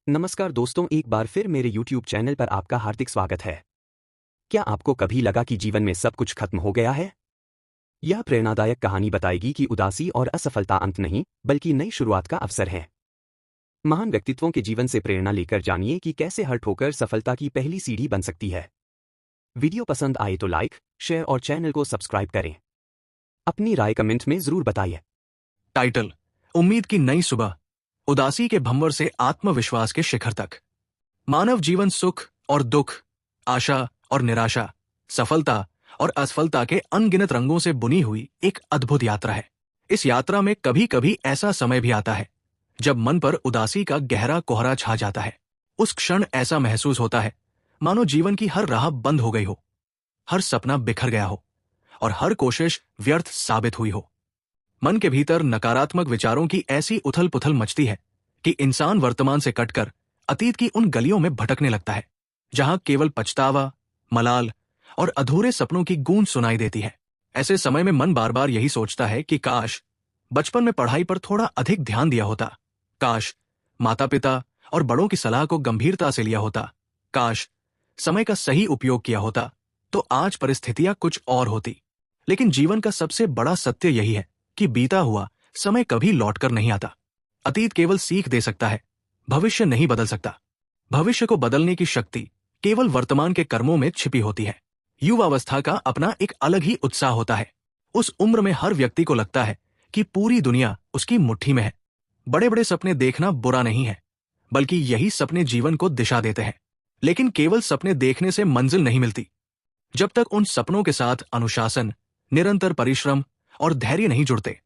नमस्कार दोस्तों, एक बार फिर मेरे YouTube चैनल पर आपका हार्दिक स्वागत है। क्या आपको कभी लगा कि जीवन में सब कुछ खत्म हो गया है? यह प्रेरणादायक कहानी बताएगी कि उदासी और असफलता अंत नहीं, बल्कि नई शुरुआत का अवसर है। महान व्यक्तित्वों के जीवन से प्रेरणा लेकर जानिए कि कैसे हर ठोकर सफलता की पहली सीढ़ी बन सकती है। वीडियो पसंद आए तो लाइक, शेयर और चैनल को सब्सक्राइब करें। अपनी राय कमेंट में जरूर बताइए। टाइटल: उम्मीद की नई सुबह, उदासी के भंवर से आत्मविश्वास के शिखर तक। मानव जीवन सुख और दुख, आशा और निराशा, सफलता और असफलता के अनगिनत रंगों से बुनी हुई एक अद्भुत यात्रा है। इस यात्रा में कभी कभी ऐसा समय भी आता है जब मन पर उदासी का गहरा कोहरा छा जाता है। उस क्षण ऐसा महसूस होता है मानो जीवन की हर राह बंद हो गई हो, हर सपना बिखर गया हो और हर कोशिश व्यर्थ साबित हुई हो। मन के भीतर नकारात्मक विचारों की ऐसी उथल पुथल मचती है कि इंसान वर्तमान से कटकर अतीत की उन गलियों में भटकने लगता है जहां केवल पछतावा, मलाल और अधूरे सपनों की गूंज सुनाई देती है। ऐसे समय में मन बार बार यही सोचता है कि काश बचपन में पढ़ाई पर थोड़ा अधिक ध्यान दिया होता, काश माता पिता और बड़ों की सलाह को गंभीरता से लिया होता, काश समय का सही उपयोग किया होता तो आज परिस्थितियां कुछ और होती। लेकिन जीवन का सबसे बड़ा सत्य यही है कि बीता हुआ समय कभी लौटकर नहीं आता। अतीत केवल सीख दे सकता है, भविष्य नहीं बदल सकता। भविष्य को बदलने की शक्ति केवल वर्तमान के कर्मों में छिपी होती है। युवावस्था का अपना एक अलग ही उत्साह होता है। उस उम्र में हर व्यक्ति को लगता है कि पूरी दुनिया उसकी मुट्ठी में है। बड़े बड़े सपने देखना बुरा नहीं है, बल्कि यही सपने जीवन को दिशा देते हैं। लेकिन केवल सपने देखने से मंजिल नहीं मिलती। जब तक उन सपनों के साथ अनुशासन, निरंतर परिश्रम और धैर्य नहीं जुड़ते,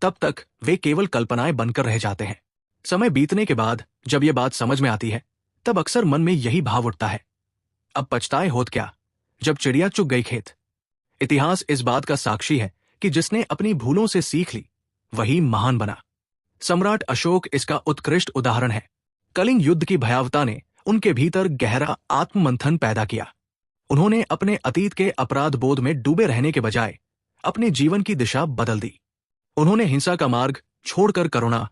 तब तक वे केवल कल्पनाएं बनकर रह जाते हैं। समय बीतने के बाद जब ये बात समझ में आती है, तब अक्सर मन में यही भाव उठता है, अब पछताए होत क्या, जब चिड़िया चुग गई खेत। इतिहास इस बात का साक्षी है कि जिसने अपनी भूलों से सीख ली, वही महान बना। सम्राट अशोक इसका उत्कृष्ट उदाहरण है। कलिंग युद्ध की भयावहता ने उनके भीतर गहरा आत्ममंथन पैदा किया। उन्होंने अपने अतीत के अपराध बोध में डूबे रहने के बजाय अपने जीवन की दिशा बदल दी। उन्होंने हिंसा का मार्ग छोड़कर करुणा,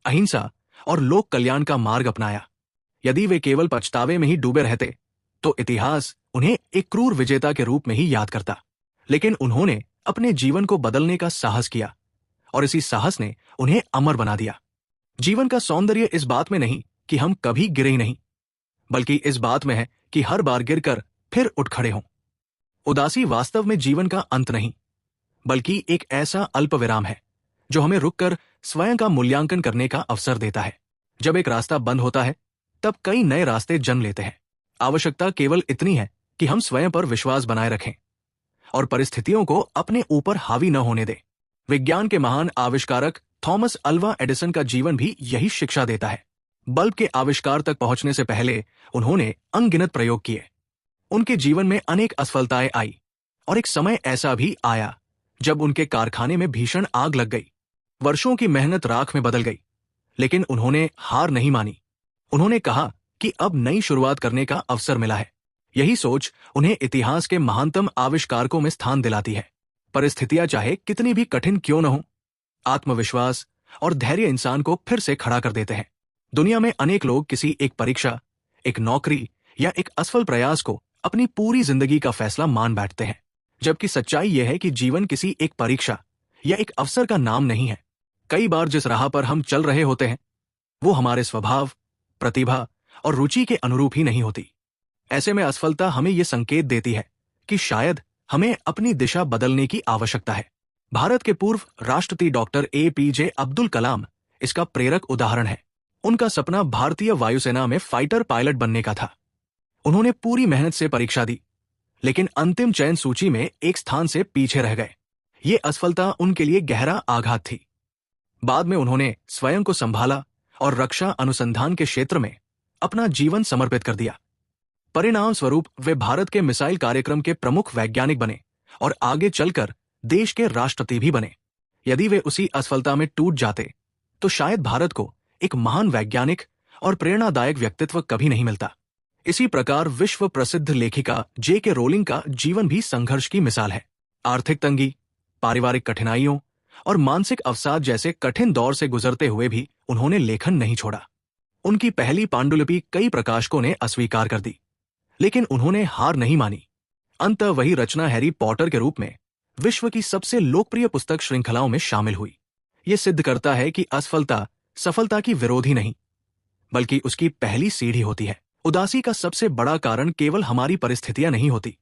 अहिंसा और लोक कल्याण का मार्ग अपनाया। यदि वे केवल पछतावे में ही डूबे रहते तो इतिहास उन्हें एक क्रूर विजेता के रूप में ही याद करता। लेकिन उन्होंने अपने जीवन को बदलने का साहस किया और इसी साहस ने उन्हें अमर बना दिया। जीवन का सौंदर्य इस बात में नहीं कि हम कभी गिरे ही नहीं, बल्कि इस बात में है कि हर बार गिरकर फिर उठ खड़े हों। उदासी वास्तव में जीवन का अंत नहीं, बल्कि एक ऐसा अल्प विराम है जो हमें रुककर स्वयं का मूल्यांकन करने का अवसर देता है। जब एक रास्ता बंद होता है, तब कई नए रास्ते जन्म लेते हैं। आवश्यकता केवल इतनी है कि हम स्वयं पर विश्वास बनाए रखें और परिस्थितियों को अपने ऊपर हावी न होने दें। विज्ञान के महान आविष्कारक थॉमस अल्वा एडिसन का जीवन भी यही शिक्षा देता है। बल्ब के आविष्कार तक पहुंचने से पहले उन्होंने अनगिनत प्रयोग किए। उनके जीवन में अनेक असफलताएं आई और एक समय ऐसा भी आया जब उनके कारखाने में भीषण आग लग गई। वर्षों की मेहनत राख में बदल गई, लेकिन उन्होंने हार नहीं मानी। उन्होंने कहा कि अब नई शुरुआत करने का अवसर मिला है। यही सोच उन्हें इतिहास के महानतम आविष्कारकों में स्थान दिलाती है। परिस्थितियां चाहे कितनी भी कठिन क्यों न हो, आत्मविश्वास और धैर्य इंसान को फिर से खड़ा कर देते हैं। दुनिया में अनेक लोग किसी एक परीक्षा, एक नौकरी या एक असफल प्रयास को अपनी पूरी जिंदगी का फैसला मान बैठते हैं, जबकि सच्चाई यह है कि जीवन किसी एक परीक्षा या एक अवसर का नाम नहीं है। कई बार जिस राह पर हम चल रहे होते हैं, वो हमारे स्वभाव, प्रतिभा और रुचि के अनुरूप ही नहीं होती। ऐसे में असफलता हमें ये संकेत देती है कि शायद हमें अपनी दिशा बदलने की आवश्यकता है। भारत के पूर्व राष्ट्रपति डॉक्टर APJ अब्दुल कलाम इसका प्रेरक उदाहरण है। उनका सपना भारतीय वायुसेना में फाइटर पायलट बनने का था। उन्होंने पूरी मेहनत से परीक्षा दी, लेकिन अंतिम चयन सूची में एक स्थान से पीछे रह गए। ये असफलता उनके लिए गहरा आघात थी। बाद में उन्होंने स्वयं को संभाला और रक्षा अनुसंधान के क्षेत्र में अपना जीवन समर्पित कर दिया। परिणाम स्वरूप वे भारत के मिसाइल कार्यक्रम के प्रमुख वैज्ञानिक बने और आगे चलकर देश के राष्ट्रपति भी बने। यदि वे उसी असफलता में टूट जाते तो शायद भारत को एक महान वैज्ञानिक और प्रेरणादायक व्यक्तित्व कभी नहीं मिलता। इसी प्रकार विश्व प्रसिद्ध लेखिका J.K. रोलिंग का जीवन भी संघर्ष की मिसाल है। आर्थिक तंगी, पारिवारिक कठिनाइयों और मानसिक अवसाद जैसे कठिन दौर से गुजरते हुए भी उन्होंने लेखन नहीं छोड़ा। उनकी पहली पांडुलिपि कई प्रकाशकों ने अस्वीकार कर दी, लेकिन उन्होंने हार नहीं मानी। अंततः वही रचना हैरी पॉटर के रूप में विश्व की सबसे लोकप्रिय पुस्तक श्रृंखलाओं में शामिल हुई। यह सिद्ध करता है कि असफलता सफलता की विरोधी नहीं, बल्कि उसकी पहली सीढ़ी होती है। उदासी का सबसे बड़ा कारण केवल हमारी परिस्थितियां नहीं होती,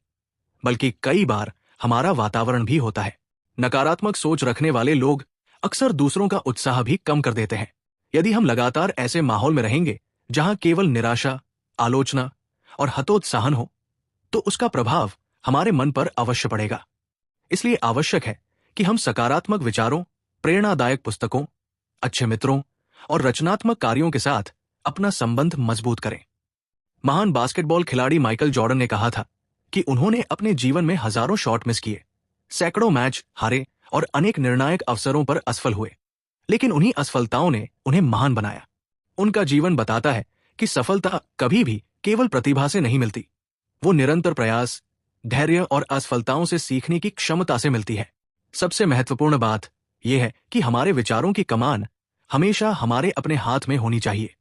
बल्कि कई बार हमारा वातावरण भी होता है। नकारात्मक सोच रखने वाले लोग अक्सर दूसरों का उत्साह भी कम कर देते हैं। यदि हम लगातार ऐसे माहौल में रहेंगे जहां केवल निराशा, आलोचना और हतोत्साहन हो, तो उसका प्रभाव हमारे मन पर अवश्य पड़ेगा। इसलिए आवश्यक है कि हम सकारात्मक विचारों, प्रेरणादायक पुस्तकों, अच्छे मित्रों और रचनात्मक कार्यों के साथ अपना संबंध मजबूत करें। महान बास्केटबॉल खिलाड़ी माइकल जॉर्डन ने कहा था कि उन्होंने अपने जीवन में हजारों शॉट मिस किए, सैकड़ों मैच हारे और अनेक निर्णायक अवसरों पर असफल हुए, लेकिन उन्हीं असफलताओं ने उन्हें महान बनाया। उनका जीवन बताता है कि सफलता कभी भी केवल प्रतिभा से नहीं मिलती, वो निरंतर प्रयास, धैर्य और असफलताओं से सीखने की क्षमता से मिलती है। सबसे महत्वपूर्ण बात यह है कि हमारे विचारों की कमान हमेशा हमारे अपने हाथ में होनी चाहिए।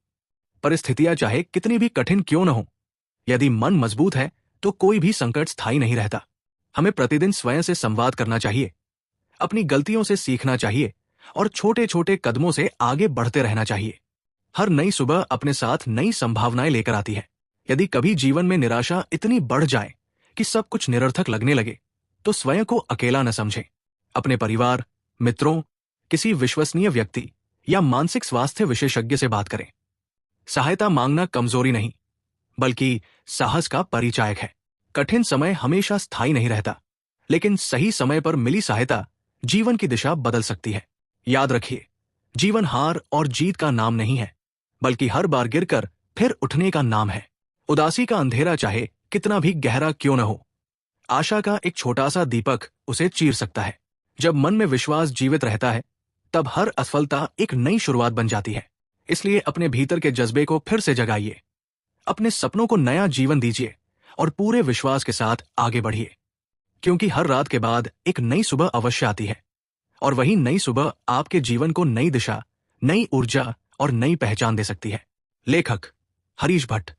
परिस्थितियां चाहे कितनी भी कठिन क्यों न हो, यदि मन मजबूत है तो कोई भी संकट स्थायी नहीं रहता। हमें प्रतिदिन स्वयं से संवाद करना चाहिए, अपनी गलतियों से सीखना चाहिए और छोटे छोटे कदमों से आगे बढ़ते रहना चाहिए। हर नई सुबह अपने साथ नई संभावनाएं लेकर आती है। यदि कभी जीवन में निराशा इतनी बढ़ जाए कि सब कुछ निरर्थक लगने लगे, तो स्वयं को अकेला न समझें। अपने परिवार, मित्रों, किसी विश्वसनीय व्यक्ति या मानसिक स्वास्थ्य विशेषज्ञ से बात करें। सहायता मांगना कमजोरी नहीं, बल्कि साहस का परिचायक है। कठिन समय हमेशा स्थायी नहीं रहता, लेकिन सही समय पर मिली सहायता जीवन की दिशा बदल सकती है। याद रखिए, जीवन हार और जीत का नाम नहीं है, बल्कि हर बार गिरकर फिर उठने का नाम है। उदासी का अंधेरा चाहे कितना भी गहरा क्यों न हो, आशा का एक छोटा सा दीपक उसे चीर सकता है। जब मन में विश्वास जीवित रहता है, तब हर असफलता एक नई शुरुआत बन जाती है। इसलिए अपने भीतर के जज्बे को फिर से जगाइए, अपने सपनों को नया जीवन दीजिए और पूरे विश्वास के साथ आगे बढ़िए, क्योंकि हर रात के बाद एक नई सुबह अवश्य आती है, और वही नई सुबह आपके जीवन को नई दिशा, नई ऊर्जा और नई पहचान दे सकती है। लेखक हरीश भट्ट।